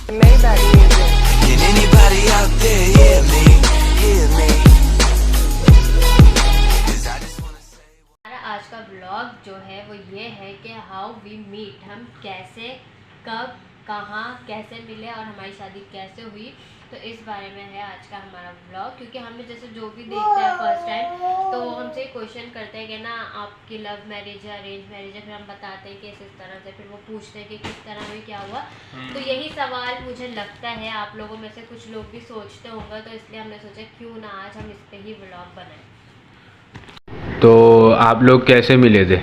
आज का ब्लॉग जो है वो ये है कि हाउ वी मीट, हम कैसे, कब, कहाँ, कैसे मिले और हमारी शादी कैसे हुई। तो इस बारे में है आज का हमारा ब्लॉग। क्योंकि हमें जैसे जो भी देखते हैं फर्स्ट टाइम तो वो हमसे क्वेश्चन करते हैं कि ना आपकी लव मैरिज है, अरेंज मैरिज है, फिर हम बताते हैं कि इस तरह से, फिर वो पूछते हैं कि किस तरह में क्या हुआ। तो यही सवाल मुझे लगता है आप लोगों में से कुछ लोग भी सोचते होंगे, तो इसलिए हमने सोचा क्यों ना आज हम इस पर ही ब्लॉग बनाएं। तो आप लोग कैसे मिले थे?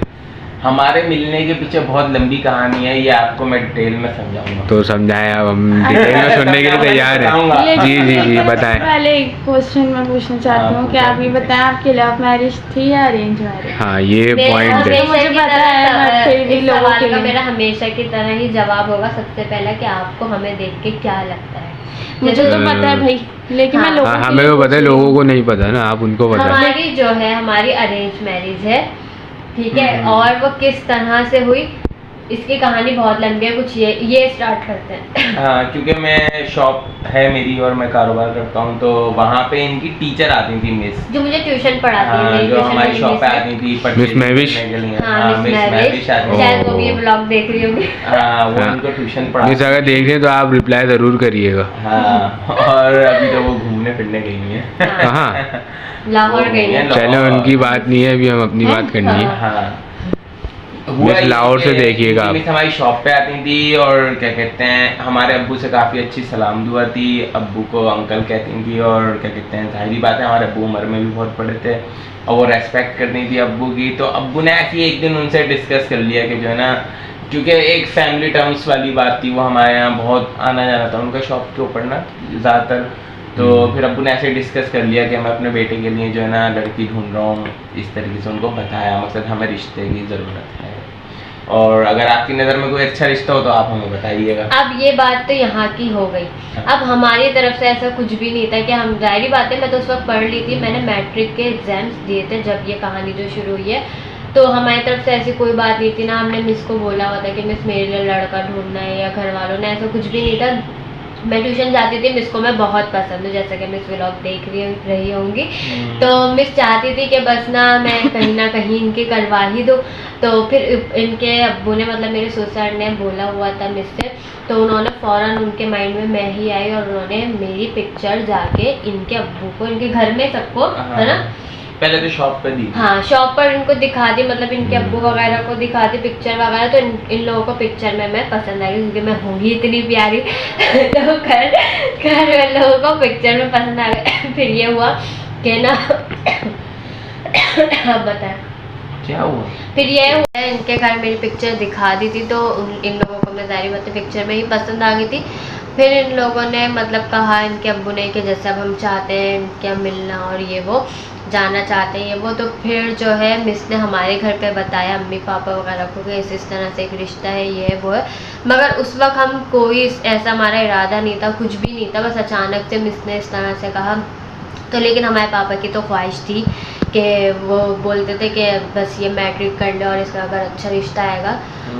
हमारे मिलने के पीछे बहुत लंबी कहानी है, ये आपको मैं डिटेल में समझाऊंगा। तो समझाएं, अब हम डिटेल में सुनने के लिए तैयार हैं। जी जी जी बताएं। पहले एक क्वेश्चन मैं पूछना चाहती हूँ कि आप ये बताएं, आपकी लव मैरिज थी या अरेंज मैरिज? हाँ ये पॉइंट है। मुझे पता है, फिर भी लोगों के लिए मेरा हमेशा की तरह ही जवाब होगा सबसे पहला कि आपको हमें देख के क्या लगता है। मुझे तो पता है भाई, लेकिन मैं लोगों हमें तो पता है, लोगों को नहीं पता ना, आप उनको बता। हमारी जो है हमारी अरेंज मैरिज है, ठीक है। और वो किस तरह से हुई इसकी कहानी बहुत लंबी है, कुछ ये स्टार्ट करते हैं। हाँ, क्योंकि मैं शॉप है मेरी और मैं कारोबार करता हूँ, तो वहाँ पे इनकी टीचर आती थी मिस, जो मुझे ट्यूशन पढ़ाती हाँ, है, जो हमारी शॉप पे आती थी मिस महविश। शायद वो भी ये ब्लॉग देख रही होगी। हाँ, वो उनको ट्यूशन पढ़ा। मिस अगर देख रहे हैं तो आप रिप्लाई जरूर करिएगा। हाँ, और अभी तो वो घूमने फिरने गई है। कहाँ? लाहौर गई है। चलो उनकी बात नहीं है, अभी हम अपनी बात करनी है। हाँ, मिस लाहौर से देखिएगा आप। मिस हमारी शॉप पे आती थी और क्या कहते हैं, हमारे अब्बू से काफ़ी अच्छी सलाम दुआ थी, अब्बू को अंकल कहती थी, और क्या कहते हैं जाहिर बात है हमारे अब्बू उम्र में भी बहुत बड़े थे और वो रेस्पेक्ट करनी थी अब्बू की। तो अब्बू ने ऐसे ही एक दिन उनसे डिस्कस कर लिया कि जो है ना, क्योंकि एक फैमिली टर्म्स वाली बात थी, वो हमारे यहाँ बहुत आना जाना था उनका शॉप के ऊपर ना ज़्यादातर। तो फिर अब्बू ने ऐसे डिस्कस कर लिया कि मैं अपने बेटे के लिए जो है ना लड़की ढूंढ रहा हूँ, इस तरीके से उनको बताया, मतलब हमें रिश्ते की ज़रूरत है और अगर आपकी नज़र में कोई अच्छा रिश्ता हो तो आप हमें बताइएगा। अब ये बात तो यहाँ की हो गई। अब हमारी तरफ से ऐसा कुछ भी नहीं था कि हम, जाहिर बात है मैं तो उस वक्त पढ़ ली थी, मैंने मैट्रिक के एग्जाम्स दिए थे जब ये कहानी जो शुरू हुई है। तो हमारी तरफ से ऐसी कोई बात नहीं थी ना, हमने मिस को बोला हुआ था कि मिस मेरे लिए लड़का ढूंढना है, या घर वालों ने, ऐसा कुछ भी नहीं था। मैं ट्यूशन जाती थी, मिस को मैं बहुत पसंद हूँ, जैसा कि मिस व्लॉग देख रही होंगी। तो मिस चाहती थी कि बस ना मैं कहीं ना कहीं इनके करवा ही दूँ। तो फिर इनके अब्बू ने, मतलब मेरे ससुर ने बोला हुआ था मिस से, तो उन्होंने फ़ौरन, उनके माइंड में मैं ही आई और उन्होंने मेरी पिक्चर जाके इनके अब्बू को, इनके घर में सबको, है ना, पहले तो शॉप पर दी। हाँ, शॉप पर इनको दिखा दी, मतलब इनके अब्बू वगैरह को दिखा दी पिक्चर वगैरह। तो इन लोगों को पिक्चर में मैं पसंद आई क्योंकि मैं हूँ ही इतनी प्यारी। तो घर लोगों को पिक्चर में पसंद आ गया। फिर ये हुआ कि ना अब बताएं क्या हुआ। फिर ये हुआ, इनके घर मेरी पिक्चर दिखा दी थी, तो इन लोगों को मैं जारी बात पिक्चर में ही पसंद आ गई थी। फिर इन लोगों ने मतलब कहा, इनके अब्बू ने, कि जैसे अब हम चाहते हैं इनके मिलना और ये वो जाना चाहते हैं ये वो। तो फिर जो है मिस ने हमारे घर पे बताया अम्मी पापा वगैरह को कि इस तरह से एक रिश्ता है, ये है वो है। मगर उस वक्त हम कोई ऐसा हमारा इरादा नहीं था, कुछ भी नहीं था, बस अचानक से मिस ने इस तरह से कहा। तो लेकिन हमारे पापा की तो ख्वाहिश थी कि वो बोलते थे कि बस ये मैट्रिक कर ले और इसका अगर अच्छा रिश्ता आएगा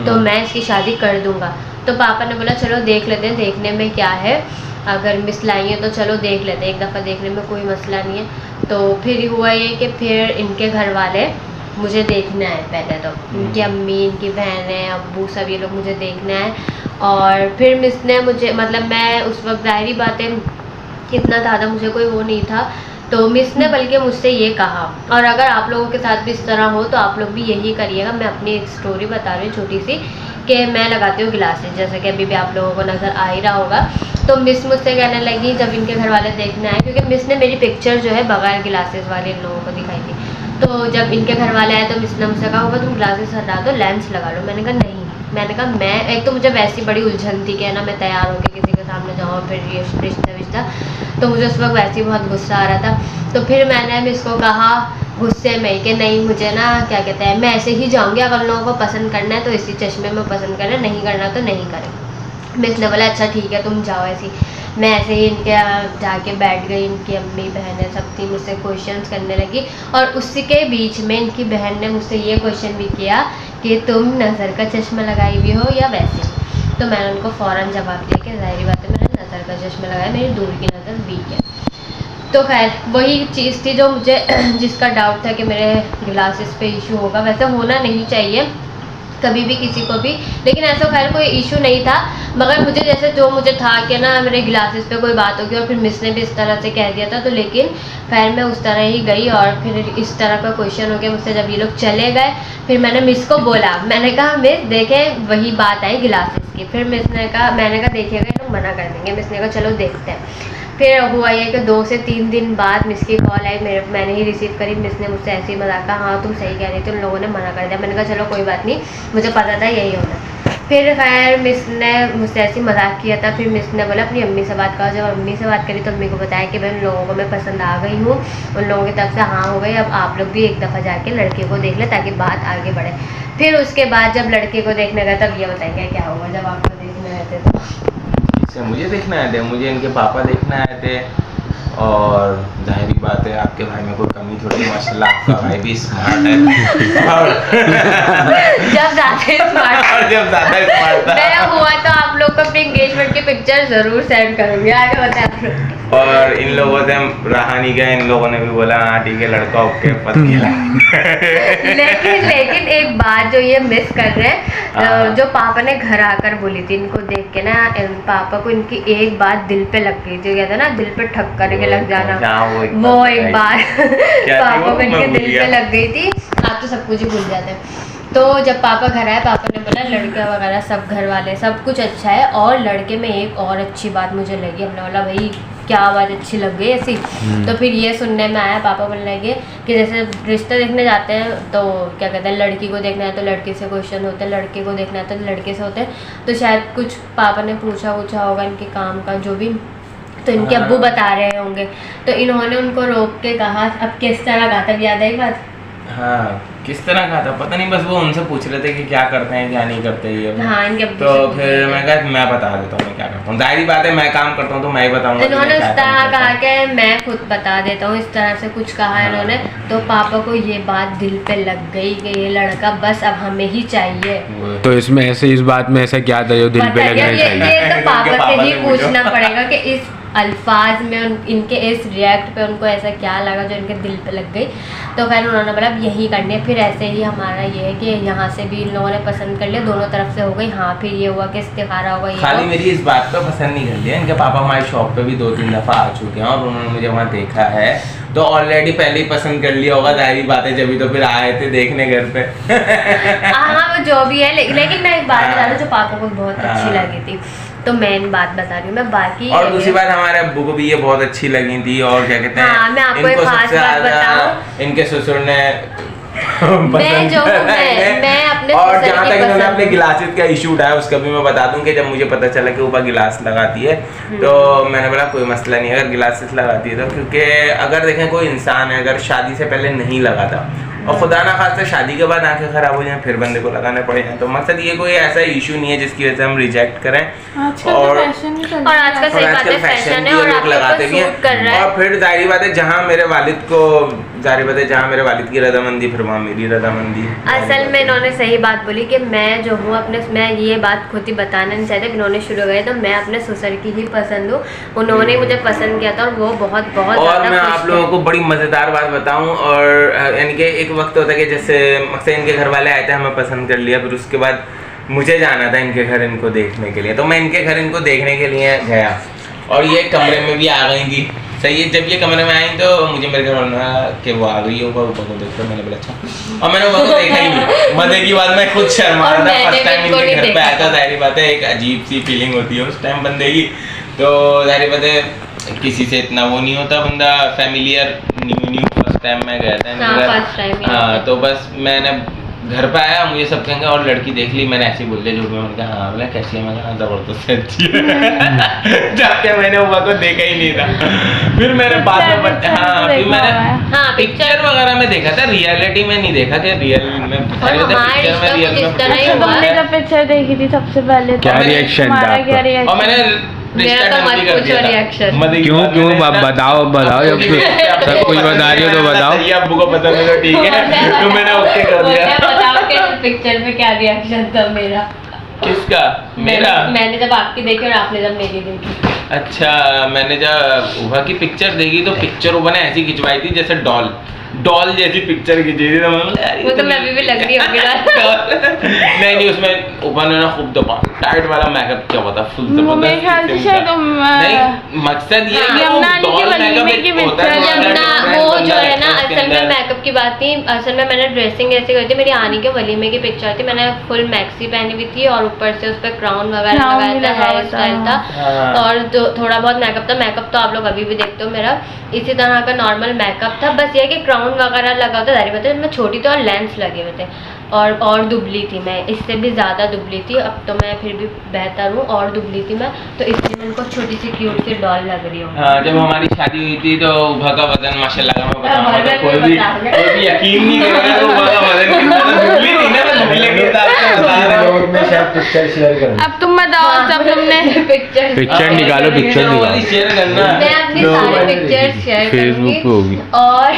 तो मैं इसकी शादी कर दूँगा। तो पापा ने बोला चलो देख लेते हैं, देखने में क्या है, अगर मिस लाई है तो चलो देख लेते हैं, एक दफ़ा देखने में कोई मसला नहीं है। तो फिर हुआ ये कि फिर इनके घर वाले मुझे देखना है, पहले तो इनकी अम्मी, इनकी बहनें, अब्बू, सब ये लोग मुझे देखना है। और फिर मिस ने मुझे, मतलब मैं उस वक्त जाहिर बात है इतना ज़्यादा मुझे कोई वो नहीं था, तो मिस ने बल्कि मुझसे ये कहा, और अगर आप लोगों के साथ भी इस तरह हो तो आप लोग भी यही करिएगा। मैं अपनी एक स्टोरी बता रही हूँ छोटी सी, कि मैं लगाती हूँ ग्लासेस, जैसे कि अभी भी आप लोगों को नज़र आ ही रहा होगा। तो मिस मुझसे कहने लगी जब इनके घर वाले देखने आए, क्योंकि मिस ने मेरी पिक्चर जो है बगैर ग्लासेस वाले इन लोगों को दिखाई थी। तो जब इनके घर वाले आए तो मिस ने मुझसे कहा होगा तुम ग्लासेस हटा दो, लेंस लगा लो। मैंने कहा नहीं, मैंने कहा मैं, एक तो मुझे वैसी बड़ी उलझन थी कि ना मैं तैयार होकर किसी के सामने जाऊँ, फिर ये रिश्ता, तो मुझे उस वक्त वैसे ही बहुत गुस्सा आ रहा था। तो फिर मैंने मिस को कहा गुस्से में कि नहीं, मुझे ना क्या कहते हैं, मैं ऐसे ही जाऊँगी, अगर लोगों को पसंद करना है तो इसी चश्मे में पसंद करना, नहीं करना तो नहीं करें। मिस ने बोला अच्छा ठीक है तुम जाओ ऐसी। मैं ऐसे ही इनके जाके बैठ गई, इनकी अम्मी बहनें सब थी, मुझसे क्वेश्चंस करने लगी। और उसी के बीच में इनकी बहन ने मुझसे ये क्वेश्चन भी किया कि तुम नज़र का चश्मा लगाई हुई हो या वैसे। तो मैंने उनको फ़ौरन जवाब दिया कि ज़ाहिर बात है मैंने नज़र का चश्मा लगाया, मेरी दूर की नज़र वीक है। तो खैर वही चीज़ थी जो मुझे जिसका डाउट था कि मेरे ग्लासेस पे इशू होगा। वैसे होना नहीं चाहिए कभी भी किसी को भी, लेकिन ऐसा खैर कोई इशू नहीं था, मगर मुझे जैसे जो मुझे था कि ना मेरे ग्लासेस पे कोई बात होगी, और फिर मिस ने भी इस तरह से कह दिया था, तो लेकिन खैर मैं उस तरह ही गई और फिर इस तरह का क्वेश्चन हो गया मुझसे। जब ये लोग चले गए फिर मैंने मिस को बोला, मैंने कहा मिस देखें वही बात आई ग्लासेस की। फिर मिस ने कहा, मैंने कहा देखिएगा ये लोग मना कर देंगे। मिस ने कहा चलो देखते हैं। फिर हुआ ये कि 2 से 3 दिन बाद मिस की कॉल आई, मैंने ही रिसीव करी। मिस ने मुझसे ऐसे ही मजाक कहा, हाँ तुम सही कह रही थी, उन लोगों ने मना कर दिया। मैंने कहा चलो कोई बात नहीं, मुझे पता था यही होना। फिर खैर मिस ने मुझसे ऐसे ही मजाक किया था। फिर मिस ने बोला अपनी अम्मी से बात करो। जब अम्मी से बात करी तो अम्मी को बताया कि भाई उन लोगों को मैं पसंद आ गई हूँ, उन लोगों की तरफ से हाँ हो गई, अब आप लोग भी एक दफ़ा जाके लड़के को देख ले ताकि बात आगे बढ़े। फिर उसके बाद जब लड़के को देखने गए तब ये बताएंगे क्या हुआ जब आपको देखने आए थे तो। मुझे देखना आए थे, मुझे इनके पापा देखना आए थे, और जाहिर बात है आपके भाई में कोई कमी थोड़ी, माशाल्लाह आपका भाई भी स्मार्ट है और जब ज़्यादा स्मार्ट और जब ज़्यादा स्मार्ट था मैं हुआ तो आप लोग को अपनी एंगेजमेंट की पिक्चर ज़रूर सेंड करूँगी, आगे बताएं आप लोग। और इन लोगों से हम रहा नहीं गए, इन लोगों ने भी बोला हाँ ठीक है लड़का ओके पत खेला। लेकिन एक बात जो ये मिस कर रहे हैं, जो पापा ने घर आकर बोली थी इनको देख के ना, पापा को इनकी एक बात दिल पे लग गई थी, कहते ना दिल पे ठक करके लग जाना, वो एक बात पापा को इनके दिल पे लग गई थी। आप तो सब कुछ ही भूल जाते हैं। तो जब पापा घर आए पापा ने बोला लड़का वगैरह सब घर वाले सब कुछ अच्छा है, और लड़के में एक और अच्छी बात मुझे लगी। हमने बोला भाई क्या बात अच्छी लग गई ऐसी। तो फिर ये सुनने में आया, पापा बोलने लगे कि जैसे रिश्ते देखने जाते हैं तो क्या कहते हैं, लड़की को देखना है तो लड़के से क्वेश्चन होते हैं, लड़के को देखना है तो लड़के से होते हैं। तो शायद कुछ पापा ने पूछा होगा इनके काम का जो भी, तो इनके अब्बू बता रहे होंगे, तो इन्होंने उनको रोक के कहा। अब किस तरह कहा था याद आई बात? हाँ किस तरह का था पता नहीं, बस वो उनसे पूछ रहे थे कि क्या करते हैं क्या नहीं करते ये। हाँ, इनके तो फिर मैं कहा मैं बता देता हूँ मैं क्या करता हूँ, जाहिर बात है मैं काम करता हूँ तो मैं ही बताऊंगा। इन्होंने उस तरह कहा कि मैं खुद बता देता हूँ, इस तरह से कुछ कहा इन्होंने। तो पापा को ये बात दिल पे लग गई कि ये लड़का बस अब हमें ही चाहिए। तो इसमें ऐसे इस बात में ऐसा क्या था जो दिल पे लगना चाहिए? ये तो पापा से ही पूछना पड़ेगा कि इस अल्फाज में इनके इस रिएक्ट पे उनको ऐसा क्या लगा जो इनके दिल पे लग गई। तो खैर उन्होंने बोला अब यही करनी है। फिर ऐसे ही हमारा ये है कि यहाँ से भी इन लोगों ने पसंद कर लिया, दोनों तरफ से हो गई। हाँ फिर ये हुआ कि इस्तिखारा होगा, ये खाली मेरी इस बात को पसंद नहीं कर लिया, इनके पापा हमारे शॉप पे भी 2-3 दफ़ा आ चुके हैं और उन्होंने मुझे वहाँ देखा है, तो ऑलरेडी पहले ही पसंद कर लिया होगा, जाहिर बात है जब ही तो फिर आए थे देखने घर पे। हाँ वो जो भी है, लेकिन मैं एक बात बता दूँ जो पापा को बहुत अच्छी लगी थी, तो मेन बात बता रही हूँ मैं। बाकी और दूसरी बात हमारे अब्बू को भी ये बहुत अच्छी लगी थी, और क्या कहते हैं, हाँ, मैं आपको एक खास बात बताऊं, इनके ससुर ने मैं अपने और जहाँ तक इन्होंने अपने ग्लासेस का इशू उठाया उसका भी मैं बता दूं कि जब मुझे पता चला कि ऊपर गिलास लगाती है तो मैंने बोला कोई मसला नहीं अगर गिलासेस लगाती है तो, क्योंकि अगर देखें कोई इंसान है अगर शादी से पहले नहीं लगाता और खुदा ना खास्ता शादी के बाद आंखें खराब हो जाएं फिर बंदे को लगाने पड़े हैं, तो मकसद ये कोई ऐसा इशू नहीं है जिसकी वजह से हम रिजेक्ट करें। और आजकल सही बात है फैशन है और आप लगाते भी हैं। और फिर जाहिर बात है जहाँ मेरे वालिद को जाहिर बात है जहाँ मेरे वालिद की रजामंदी फिर वहाँ मेरी रजामंदी। असल में इन्होंने सही बात बोली कि मैं जो हूँ अपने, मैं ये बात खुद ही बताना नहीं चाहती, इन्होंने शुरू गए तो मैं अपने ससुर की ही पसंद हूँ, उन्होंने मुझे पसंद किया था और वो बहुत बहुत। और मैं आप लोगों को बड़ी मज़ेदार बात बताऊँ, और यानी कि एक वक्त होता है कि जैसे मकसद इनके घर वाले आए थे हमें पसंद कर लिया, फिर उसके बाद मुझे जाना था इनके घर इनको देखने के लिए, तो मैं इनके घर इनको देखने के लिए गया और ये कमरे में भी आ गई थी। सही है, जब ये कमरे में आई तो मुझे मेरे घर वालों कि वो आ गई ऊपर को देखकर मैंने बोला अच्छा, और मैंने ऊपर को देखा ही नहीं। मजे की बात मैं खुद शर्मा रहा था, फर्स्ट टाइम इनके घर पे आया था, जाहिर बात है एक अजीब सी फीलिंग होती है उस टाइम बंदे की, तो जाहिर बात है किसी से इतना वो नहीं होता बंदा फैमिलियर, न्यू फर्स्ट टाइम मैं गया था। हाँ तो बस मैंने घर पे आया मुझे सब कहेंगे और लड़की देख ली, मैंने ऐसे ही बोल दिया जो भी, मैंने कहा हाँ बोला कैसी है, मैं कहा जबरदस्त अच्छी है जाके मैंने वो को देखा ही नहीं था। फिर मैंने बाद में फिर मैंने पिक्चर वगैरह में देखा था, रियलिटी में नहीं देखा कि रियल में पिक्चर देखी थी सबसे पहले। क्या रिएक्शन था? और मैंने क्यों बताओ सब कुछ बता रही हो तो बताओ। ये अब्बू को पता नहीं तो ठीक है तो मैंने ओके कर दिया। बताओ कि पिक्चर में क्या रिएक्शन था मेरा। किसका? मेरा? मैंने जब आपकी देखी और आपने जब मेरी देखी। अच्छा, मैंने जब उभा की पिक्चर देखी तो पिक्चर उभा ने ऐसी खिंचवाई थी जैसे डॉल जैसी पिक्चर खींची थी। वो तो मैं अभी भी लग रही होगी नहीं, उसमें उभा ने ना खूब दबा टाइट वाला मेकअप किया हुआ था, फुल मेरे ख्याल से शायद नहीं, मकसद ये है कि यमुना की डॉल वलीमे की मेकअप होता पिक्चर, है। यमुना वो जो है ना, उसके असल में अंदर- मेकअप की बात थी। असल में मैंने ड्रेसिंग ऐसे करी थी, मेरी आनी के वलीमे की पिक्चर थी, मैंने फुल मैक्सी पहनी हुई थी और ऊपर से उस पर क्राउन वगैरह Crown भी लगाया था, लगा हेयर हुआ स्टाइल था। था और जो थोड़ा बहुत मेकअप था। मेकअप तो आप लोग अभी भी देखते हो मेरा इसी तरह का नॉर्मल मेकअप था, बस ये कि क्राउन वगैरह लगा होता दाढ़ी में, मैं छोटी थी और लेंस लगे हुए थे और दुबली थी मैं, इससे भी ज़्यादा दुबली थी। अब तो मैं फिर भी बेहतर हूँ और दुबली थी मैं, तो इसलिए मैं उनको छोटी सी क्यूट सी डॉल लग रही हूँ। हाँ, जब हमारी शादी हुई थी तो उभा का वजन माशाल्लाह मैं बताऊंगा तो कोई भी यकीन नहीं करेगा कि उभा का वजन कितना था। दुबली थी ना, मैं दुबले के हिसाब से बता रहा हूँ। मैं शायद पिक्चर शेयर करूँ। अब तुम बताओ तब तुमने पिक्चर निकालो, पिक्चर निकालो। शेयर करना। मैं अपनी सारी पिक्चर शेयर फेसबुक पे होगी। और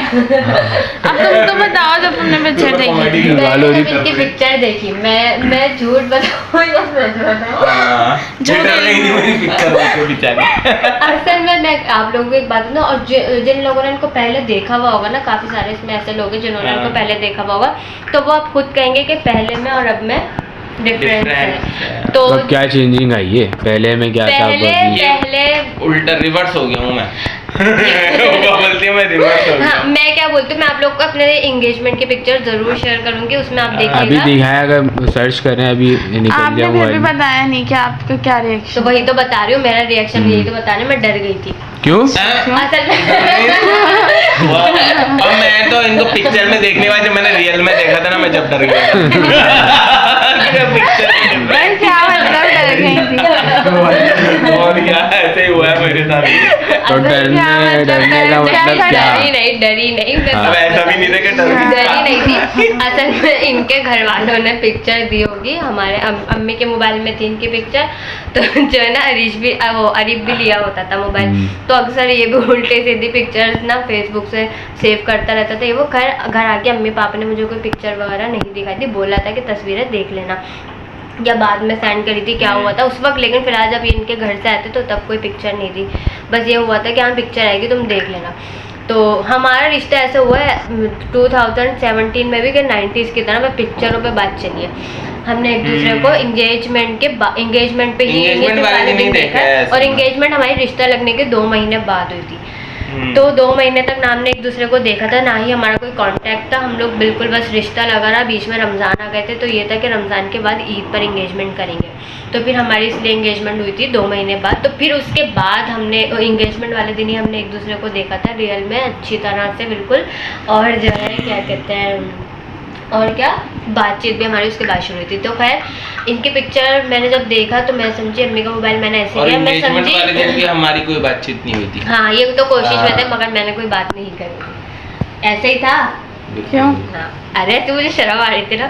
अब तुम तो बताओ जब तुमने पिक्चर देखी। निकालो मैंने जब इनकी पिक्चर देखी, मैं झूठ बताऊँ या सच बताऊँ? जो डर रही थी मेरी पिक्चर देख के बेचारी। असल में मैं आप लोगों को एक बात बताऊँ, और जिन लोगों ने इनको पहले देखा हुआ होगा ना, काफ़ी सारे इसमें ऐसे लोग हैं जिन्होंने इनको पहले देखा हुआ होगा, तो वो आप खुद कहेंगे कि पहले में और अब में डिफरेंस है। तो अब क्या चेंजिंग आई है? पहले में क्या था? पहले उल्टा रिवर्स हो गया हूँ मैं। वो बोलती है मैं रिवर्स हो गया। हाँ, मैं क्या बोलती हूँ, मैं आप लोग को अपने एंगेजमेंट की पिक्चर जरूर शेयर करूंगी, उसमें आप अभी देखिएगा। दिखाया, अगर सर्च करें अभी निकल आपने गया फिर भी मोबाइल। बताया नहीं कि आपका क्या तो रिएक्शन। वही तो बता रही हूँ, मेरा रिएक्शन यही तो बताने, मैं डर गई थी क्यों? असल में। और मैं तो इनको पिक्चर में देखने के बाद जब मैंने रियल में देखा था ना, मैं जब डर गया। भाई क्या मतलब डर गई थी। और क्या ऐसे ही हुआ है मेरे साथ। तो असल डरने का मतलब क्या? डरी नहीं अब ऐसा भी नहीं था कि डर डरी नहीं थी। असल में इनके घर वालों ने पिक्चर दी होगी, हमारे अम्मी के मोबाइल में थी इनकी पिक्चर, तो जो है ना अरीब भी लिया होता था मोबाइल, तो अक्सर ये भी उल्टे सीधी पिक्चर्स ना फेसबुक से सेव करता रहता था। ये वो खैर घर आके अम्मी पापा ने मुझे कोई पिक्चर वगैरह नहीं दिखाई थी, बोला था कि तस्वीरें देख लेना, या बाद में सेंड करी थी क्या हुआ था उस वक्त, लेकिन फिलहाल जब ये इनके घर से आए थे तो तब कोई पिक्चर नहीं थी, बस ये हुआ था कि हाँ पिक्चर आएगी तुम देख लेना। तो हमारा रिश्ता ऐसा हुआ है 2017 में भी कि 90s की तरह पिक्चरों पे बात चली है। हमने एक दूसरे को एंगेजमेंट पे ही Engagement वाले दिन देखा है और एंगेजमेंट हमारी रिश्ता लगने के 2 महीने बाद हुई थी। तो 2 महीने तक ना हमने एक दूसरे को देखा था, ना ही हमारा कोई कांटेक्ट था, हम लोग बिल्कुल बस रिश्ता लगा रहा। बीच में रमज़ान आ गए थे, तो ये था कि रमज़ान के बाद ईद पर एंगेजमेंट करेंगे, तो फिर हमारी इसलिए एंगेजमेंट हुई थी 2 महीने बाद। तो फिर उसके बाद हमने एंगेजमेंट वाले दिन ही हमने एक दूसरे को देखा था रियल में अच्छी तरह से बिल्कुल, और जो है क्या कहते हैं और क्या बातचीत भी हमारी उसके बाद शुरू हुई थी। तो खैर इनकी पिक्चर मैंने जब देखा तो मैं समझी, अम्मी का मोबाइल मैंने ऐसे और लिया, मैं एंगेजमेंट वाले दिन भी समझी हमारी कोई बातचीत नहीं हुई थी। हाँ ये तो कोशिश में थे, हाँ। मगर मैंने कोई बात नहीं करी थी, ऐसे ही था। क्यों? हाँ, अरे तो मुझे शर्म आ रही थी ना।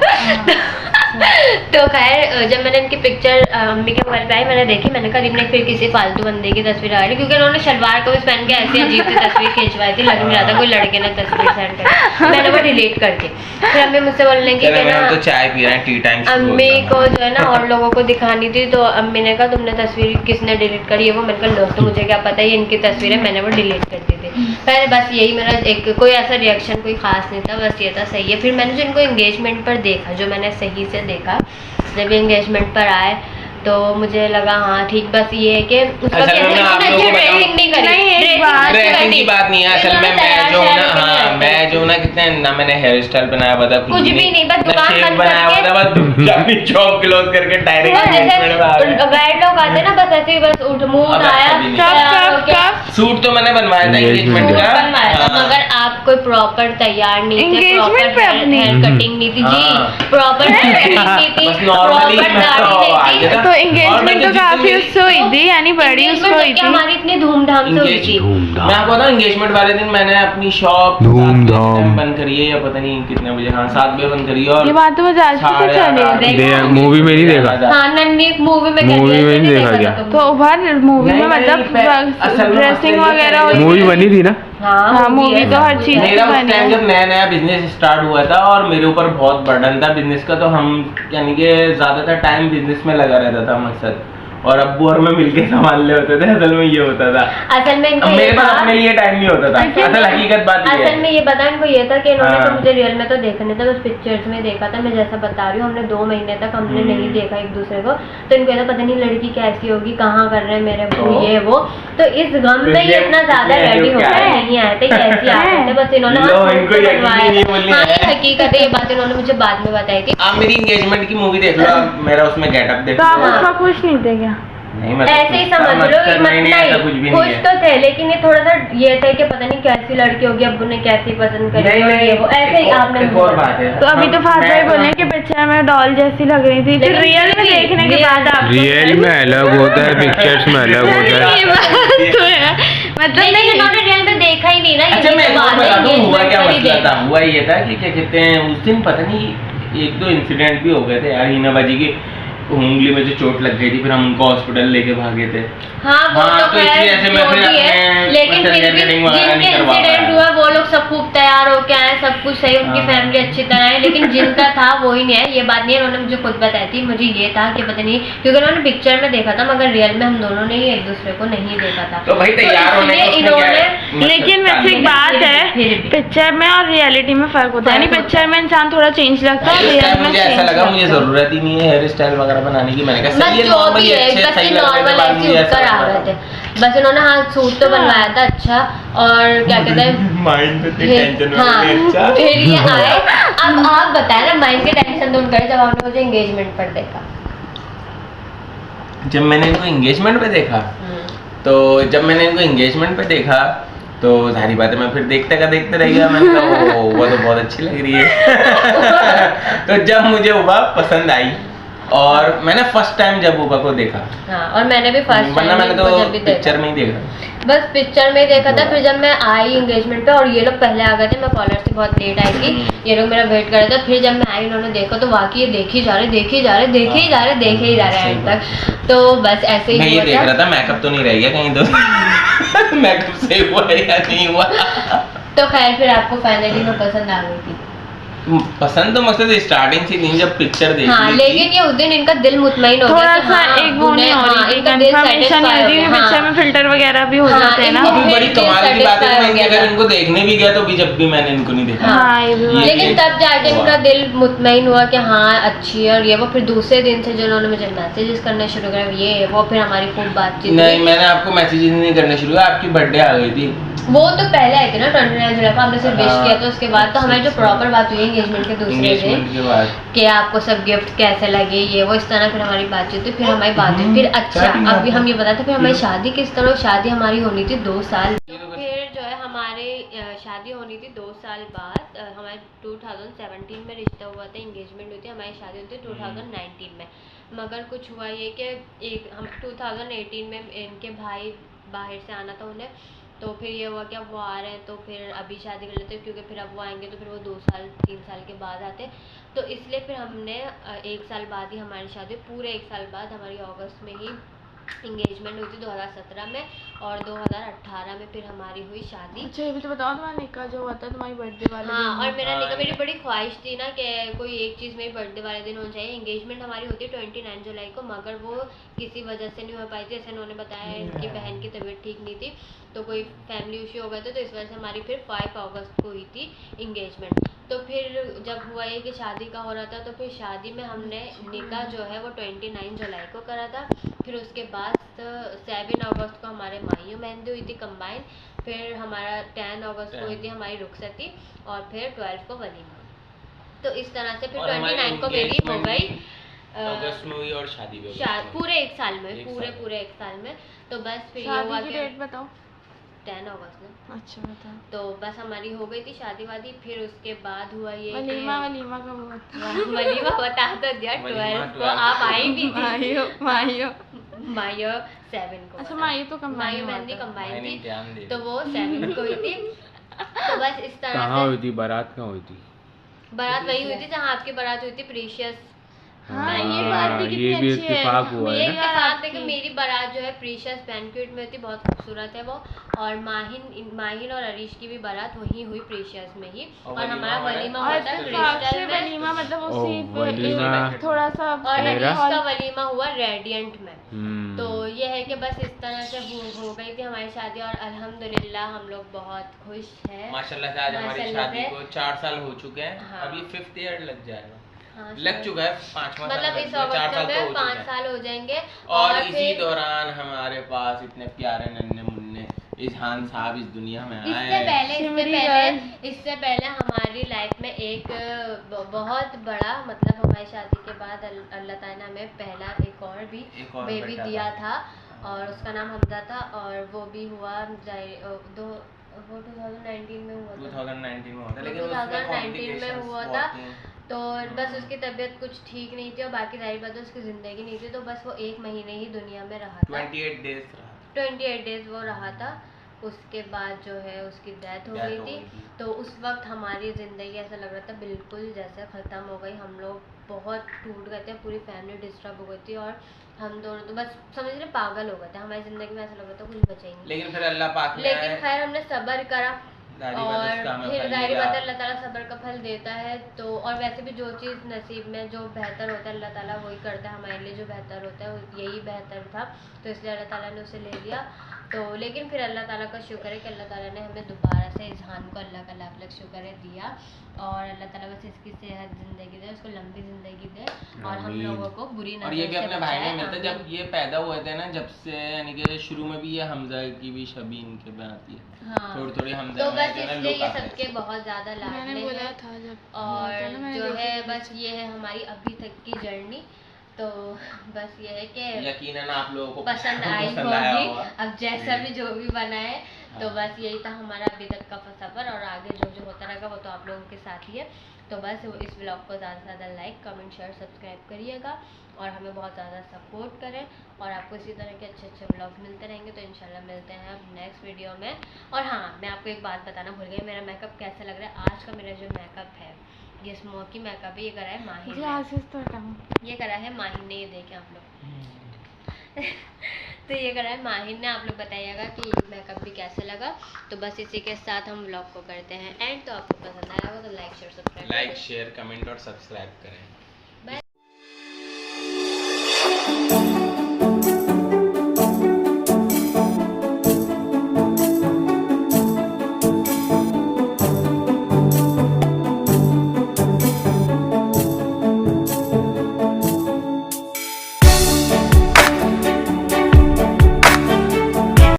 तो खैर जब मैंने इनकी पिक्चर अम्मी के मोबाइल पे आई, मैंने देखी, मैंने कहा ने फिर किसी फालतू बंदे की तस्वीर आ रही, क्योंकि उन्होंने शलवार कमीज पहन के ऐसी अजीब सी तस्वीर खिंचवाई थी, लग नहीं रहा था कोई लड़के ने तस्वीर सेंड करी। मैंने वो डिलीट करके फिर अम्मी मुझसे बोलने की चलो, कि हम ना तो चाय पी रहे हैं, टी टाइम अम्मी को जो है ना और लोगों को दिखानी थी, तो अम्मी ने कहा तुमने तस्वीर किसने डिलीट करी है वो? मैंने कहा लो, तो मुझे क्या पता है ये इनकी तस्वीर है, मैंने वो डिलीट कर दी थी। पहले बस यही मेरा एक कोई ऐसा रिएक्शन कोई खास नहीं था, बस ये था सही है। फिर मैंने जो इनको एंगेजमेंट पर देखा, जो मैंने सही से देखा, जब एंगेजमेंट पर आए तो मुझे लगा हाँ ठीक, बस ये है कि उसका असल में आप लोगों को ड्रेसिंग नहीं करी, नहीं, एक ड्रेसिंग बात- ड्रेसिंग की बात नहीं है असल में। मैं जो ना, हाँ मैं जो ना कितने ना मैंने हेयर स्टाइल बनाया हुआ था, कुछ भी नहीं, बस ना दुकान शेव बंद बनाया हुआ था, बस अपनी चौक क्लोज करके डायरेक्ट एंगेजमेंट में आ गए। गाइड लोग आते ना बस ऐसे ही, बस उठ मुंह अब आया ऐसा भी नहीं। कब सूट तो मैंने बनवाया था एंगेजमेंट का, बनवाया था, हाँ। मगर आप कोई प्रॉपर तैयार नहीं थे, Engagement पे प्रॉपर अपनी? हेयर कटिंग नहीं थी जी, हाँ। प्रॉपर कटिंग नहीं थी, बस नॉर्मली प्रॉपर दाढ़ी नहीं थी। तो एंगेजमेंट तो काफी उससे हुई थी, यानी बड़ी उसको हुई Engagement थी। हमारी इतनी धूमधाम से हुई थी। मैं आपको बताऊं, एंगेजमेंट वाले दिन मैंने अपनी शॉप धूमधाम। बंद करी है, या पता नहीं कितने बजे, हाँ 7 बजे बंद करी है। और ये बात तो मुझे आज पता चली। मूवी में नहीं देखा? हाँ नन्ही मूवी में मूवी में नहीं देखा क्या? तो उभर मूवी में मतलब ड्रेसिंग वगैरह हुई मूवी थी। बनी थी ना? हाँ, मूवी तो हर चीज मेरा उस बनी टाइम है। जब नया नया बिजनेस स्टार्ट हुआ था और मेरे ऊपर बहुत बर्डन था बिजनेस का, तो हम यानी कि ज्यादातर टाइम बिजनेस में लगा रहता था मकसद, और अब्बू और मैं मिलके संभाल रहे होते थे। असल में ये होता था, असल में इनको मेरे पास अपने लिए टाइम नहीं होता था। असल हकीकत बात ये असल है। में ये बता इनको ये था कि इन्होंने तो हाँ। मुझे रियल में तो देखा नहीं था, बस पिक्चर्स में देखा था। मैं जैसा बता रही हूँ, हमने 2 महीने तक हमने नहीं देखा एक दूसरे को, तो इनको ये था पता नहीं लड़की कैसी होगी, कहाँ कर रहे हैं मेरे तो ये वो, तो इस गम में ये इतना ज्यादा रेडी होकर नहीं आए थे, ऐसे आ रहे थे बस। इन्होंने लो, हाँ इनको सूट यकीन बनवाया नहीं था। बोलनी हाँ, है। ये हकीकत है, ये बात इन्होंने मुझे बाद में बताई थी। आप मेरी एंगेजमेंट की मूवी देख लो, आप मेरा उसमें गेटअप देख तो आप लो। उसका खुश नहीं थे क्या? नहीं, मैं ऐसे ही समझ लो, नहीं, ऐसा कुछ भी खुश नहीं है। तो थे, लेकिन ये थोड़ा सा ये था कि पता नहीं कैसी लड़की होगी, अब्बू ने कैसी पसंद करी नहीं, और नहीं, ये वो, ऐसे ही आपने एक और बात है। तो अभी तो फादर भाई बोले कि पिक्चर में डॉल जैसी लग रही थी, फिर लेकिन रियल में देखने के बाद आप रियल में अलग होता है, पिक्चर्स में अलग होता है। ये बात तो है, मतलब नहीं, नहीं इन्होंने रियल में देखा ही नहीं ना। अच्छा, मैं एक और बाद में बता दूं हुआ engagement क्या पर ही मसला देखा। था। हुआ ये था कि क्या कहते हैं, उस दिन पता नहीं 1-2 इंसिडेंट भी हो गए थे यार। हिना बाजी की उंगली में जो चोट लग गई थी, फिर हम उनको हॉस्पिटल लेके भागे थे। हाँ, वो हाँ, तो तो इसलिए खैर ऐसे मैं जो फिर भी है, अपने लेकिन मतलब फिर भी हेयर कटिंग वगैरह जिनके नहीं करवा इंसिडेंट पाया। हुआ वो लोग सब खूब तैयार होके आए, सब कुछ सही, उनकी हाँ। फैमिली अच्छी तरह है, लेकिन जिनका था वो ही नहीं है। ये बात नहीं है, उन्होंने मुझे खुद बताई थी। मुझे ये था कि पता नहीं, क्योंकि उन्होंने पिक्चर में देखा था मगर रियल में हम दोनों ने ही एक दूसरे को नहीं देखा था। तो भाई तैयार होने इसलिए को उसमें क्या है? इन्होंने, लेकिन वैसे एक बात है, पिक्चर में और रियलिटी में फर्क होता है। यानी पिक्चर में इंसान थोड़ा चेंज लगता है और उस रियल टाइम में मुझे ऐसा change लगा मुझे लगता है। जरूरत ही नहीं है हेयर स्टाइल वगैरह बनाने की। मैंने कहा बस सही है, जो नॉर्मली भी है अच्छे बस सही ये लगने के नॉर्मल बाद ऐसे मुझे उठकर ऐसा आ लगा। रहे थे। बस इन्होंने हाथ सूट तो बनवाया था अच्छा, और क्या कहते हैं माइंड पे फिर- टेंशन हाँ, वाली अच्छा। फिर ये आए। अब आप बताए ना, माइंड के टेंशन तुम करे जब आपने मुझे एंगेजमेंट पर देखा। जब मैंने इनको एंगेजमेंट पे देखा, तो जब मैंने इनको एंगेजमेंट पे देखा तो जाहिर बात है मैं फिर देखते रह गया। मैंने कहा वो तो बहुत अच्छी लग रही है। तो जब मुझे उबा पसंद आई, और मैंने फर्स्ट टाइम जब उबा को देखा, हाँ, और मैंने भी फर्स्ट वरना मैंने तो जब भी देखा पिक्चर में ही देखा। बस पिक्चर में देखा था। फिर जब मैं आई एंगेजमेंट पे और ये लोग पहले आ गए थे, मैं कॉलर से बहुत लेट आई थी, ये लोग मेरा वेट कर रहे थे। फिर जब मैं आई इन्होंने देखा तो वाकई ये देखे ही जा रहे एंड तक। तो बस ऐसे ही मैं ये हुआ देख था। रहा था मैकअप तो नहीं रह गया कहीं तो। मैकअप से हुआ या नहीं हुआ। तो खैर फिर आपको फाइनली में पसंद आ गई थी। पसंद तो मकसद स्टार्टिंग से नहीं, जब पिक्चर देखी हाँ, थी। लेकिन ये उस दिन इनका दिल मुतमईन हो गया थोड़ा कि सा हाँ, एक वो नहीं हो हाँ, रही थी, इनका दिल कंफर्मेशन नहीं satisfy हो रही हो थी। गया, पिक्चर हाँ। में फिल्टर वगैरह भी हो हाँ, जाते हैं ना। इनको अभी बड़ी दिल कमाल की बात है satisfy कि हो मैं गया अगर था। इनको देखने भी गया तो भी जब भी मैंने इनको नहीं देखा। हाँ, ये भी बात है। लेकिन तब जाके इनका दिल मुतमईन हुआ कि हाँ अच्छी है और ये वो। फिर दूसरे दिन से जिन्होंने मुझे मैसेजेस करने शुरू करे ये वो, फिर हमारी खूब बातचीत नहीं, हुई। मैंने आपको मैसेजेस नहीं करने शुरू किया, आपकी बर्थडे आ गई थी। वो तो पहले आई थी ना 29 जुलाई को, आपने सिर्फ विश हाँ। किया था। उसके बाद तो हमारी जो प्रॉपर बात हुई एंगेजमेंट के दूसरे एंगेजमेंट दिन के बाद कि आपको सब गिफ्ट कैसे लगे ये वो, इस तरह फिर हमारी बातचीत हुई। फिर हमारी बात हुई। फिर अच्छा Starting अभी हम ये बताते फिर हमारी शादी किस तरह, शादी हमारी होनी थी 2 साल। ये तो फिर जो है हमारे शादी होनी थी 2 साल बाद। हमारे 2017 में रिश्ता हुआ था, एंगेजमेंट हुई थी, हमारी शादी हुई थी 2019 में। मगर कुछ हुआ ये कि एक हम 2018 में इनके भाई बाहर से आना था उन्हें, तो फिर ये हुआ कि अब वो आ रहे हैं तो फिर अभी शादी कर लेते हैं, क्योंकि फिर अब वो आएंगे तो फिर वो 2 साल 3 साल के बाद आते। तो इसलिए फिर हमने 1 साल बाद ही हमारी शादी, पूरे 1 साल बाद हमारी अगस्त में ही इंगेजमेंट हुई थी 2017 में, और 2018 में फिर हमारी हुई शादी। अच्छा, ये भी तो बताओ तुम्हारा निकाह जो हुआ था तुम्हारी बर्थडे वाले हाँ, दिन। और मेरा निकाह, मेरी बड़ी ख्वाहिश थी ना कि कोई एक चीज़ मेरी बर्थडे वाले दिन होनी चाहिए। एंगेजमेंट हमारी होती है 29 जुलाई को, मगर वो किसी वजह से नहीं हो पाई थी। जैसे उन्होंने बताया इनकी बहन की तबीयत ठीक नहीं थी, तो कोई फैमिली इशू हो गया था, तो इस वजह से हमारी फिर 5 अगस्त को हुई थी इंगेजमेंट। तो फिर जब हुआ ये कि शादी का हो रहा था, तो फिर शादी में हमने निकाह जो है वो 29 जुलाई को करा था। फिर उसके बाद 7 अगस्त को हमारे माहियों मेहंदी हुई थी कंबाइन। फिर हमारा 10 अगस्त को हुई थी हमारी रुखसती, और फिर 12 को वलीमा। तो इस तरह से फिर और हमारी 29 को मेरी हो गई अगस्त में हुई और शादी भी हो गई। पूरे 1 साल में, एक पूरे साल। पूरे 1 साल में। तो बस फिर ये हुआ शादी की कि डेट बताओ। 10 अगस्त में। अच्छा बताओ। तो बस हमारी हो गई थी शादी वादी। फिर उसके बाद हुआ ये कि- वलीमा कब हुआ था? वलीमा बता तो दिया वलीमा 12 को, 12 आप आई भी थी। माहियो मायो 7 को। अच्छा, बता। माहियो तो कंबाइन मायो हुआ मेहंदी था। कंबाइन नहीं, थी, ध्यान दे। तो वो 7 को हुई थी। तो बस इस तरह कहाँ से हुई थी बारात, कहाँ हुई थी? बारात वही हुई थी जहाँ आपकी बारात हुई थी, प्रीशियस हाँ ये बात भी कितनी ये भी अच्छी है। इत्तेफाक हुआ है ये ना। इत्तेफाक देखिए, मेरी बारात जो है प्रीशियस बैंक्वेट में थी, बहुत खूबसूरत है वो। और माहिन और अरीश की भी बारात वहीं हुई प्रीशियस में ही। और हमारा वलीमा और होता है इत्तेफाक से क्रिस्टल में, वलीमा मतलब ओह, उसी वलीमा। थोड़ा सा और मेरा? अरीश का वलीमा हुआ रेडियंट में। हम्म। तो ये है कि बस इस तरह से हो गई थी हमारी शादी, और अल्हम्दुलिल्लाह हम लोग बहुत खुश हैं माशाल्लाह से आज हमारी माशाल्लाह शादी से। को 4 साल हो चुके हैं। हाँ। अभी 5th ईयर लग जाएगा, हाँ, लग चुका है, 5वां साल मतलब लग इस चुका है, 4 अगस्त साल तो हो में 5 चुके हैं। साल हो जाएंगे। और इसी फिर दौरान हमारे पास इतने प्यारे नन्हे मुन्ने इजहान साहब इस दुनिया में आए इससे पहले हमारी लाइफ में एक बहुत बड़ा, मतलब हमारी शादी के बाद अल्लाह ताला ने हमें पहला एक और बेबी बेटा दिया था, और उसका नाम हमजा था। और वो भी हुआ वो 2019 में हुआ था। 2019 में हुआ था, लेकिन 2019 में हुआ था। तो बस उसकी तबीयत कुछ ठीक नहीं थी, और बाकी जाहिर बात है उसकी ज़िंदगी नहीं थी, तो बस वो 1 महीने ही दुनिया में रहा था। 28 डेज रहा। 28 डेज वो रहा था। उसके बाद जो है उसकी डेथ हो गई थी। तो उस वक्त हमारी ज़िंदगी ऐसा लग रहा था बिल्कुल जैसे ख़त्म हो गई। हम लोग बहुत टूट गए थे, पूरी फैमिली डिस्टर्ब हो गई थी, और हम दोनों तो बस समझ रहे पागल हो गए थे। हमारी ज़िंदगी में ऐसा लग रहा था कुछ बचा ही नहीं। लेकिन फिर अल्लाह पाक ने, लेकिन खैर हमने सब्र करा, और फिर जाहिर बात है अल्लाह ताला सब्र का फल देता है। तो और वैसे भी जो चीज़ नसीब में जो बेहतर होता है अल्लाह ताला वही करता है हमारे लिए। जो बेहतर होता है यही बेहतर था, तो इसलिए अल्लाह ताला ने उसे ले लिया। तो लेकिन फिर अल्लाह ताला का शुक्र है कि अल्लाह ताला ने हमें दोबारा से इजहान को अल्लाह का लाख लाख शुक्र है दिया। और अल्लाह ताला बस इसकी सेहत ज़िंदगी दे, उसको लंबी ज़िंदगी दे, और हम लोगों को बुरी और नज़र ये भी से अपने भाई बचाए। ने मिलता, जब ये पैदा हुए थे ना, जब से यानी कि शुरू में भी ये हमजा की भी छवि इनके में आती है। हाँ, थोड़ी हमजा तो में बस जो है ना इसलिए लोग ये आते हैं। सबके बहुत ज़्यादा मैंने लाडले बोला हैं। था जब और जो है बस ये है हमारी अभी तक की जर्नी। तो बस ये है कि यकीनन आप लोगों को पसंद आई आया होगी। होगा। अब जैसा भी जो भी बना है, तो हाँ। बस यही था हमारा अभी तक का सफ़र, और आगे जो जो होता रहेगा वो तो आप लोगों के साथ ही है। तो बस इस ब्लॉग को ज़्यादा से ज़्यादा लाइक, कमेंट, शेयर, सब्सक्राइब करिएगा, और हमें बहुत ज़्यादा सपोर्ट करें, और आपको इसी तरह के अच्छे अच्छे ब्लॉग मिलते रहेंगे। तो इंशाल्लाह मिलते हैं अब नेक्स्ट वीडियो में। और हाँ, मैं आपको एक बात बताना भूल गई, मेरा मेकअप कैसा लग रहा है। आज का मेरा जो मेकअप है, ये स्मोकी मेकअप है, ये करा है माहिन ने। ये करा है माहिन ने, ये देखें आप लोग। तो ये करा है माहिन ने। आप लोग बताइएगा कि मेकअप भी कैसे लगा। तो बस इसी के साथ हम ब्लॉग को करते हैं एंड। तो आपको पसंद आया होगा तो लाइक शेयर सब्सक्राइब कमेंट और सब्सक्राइब करें।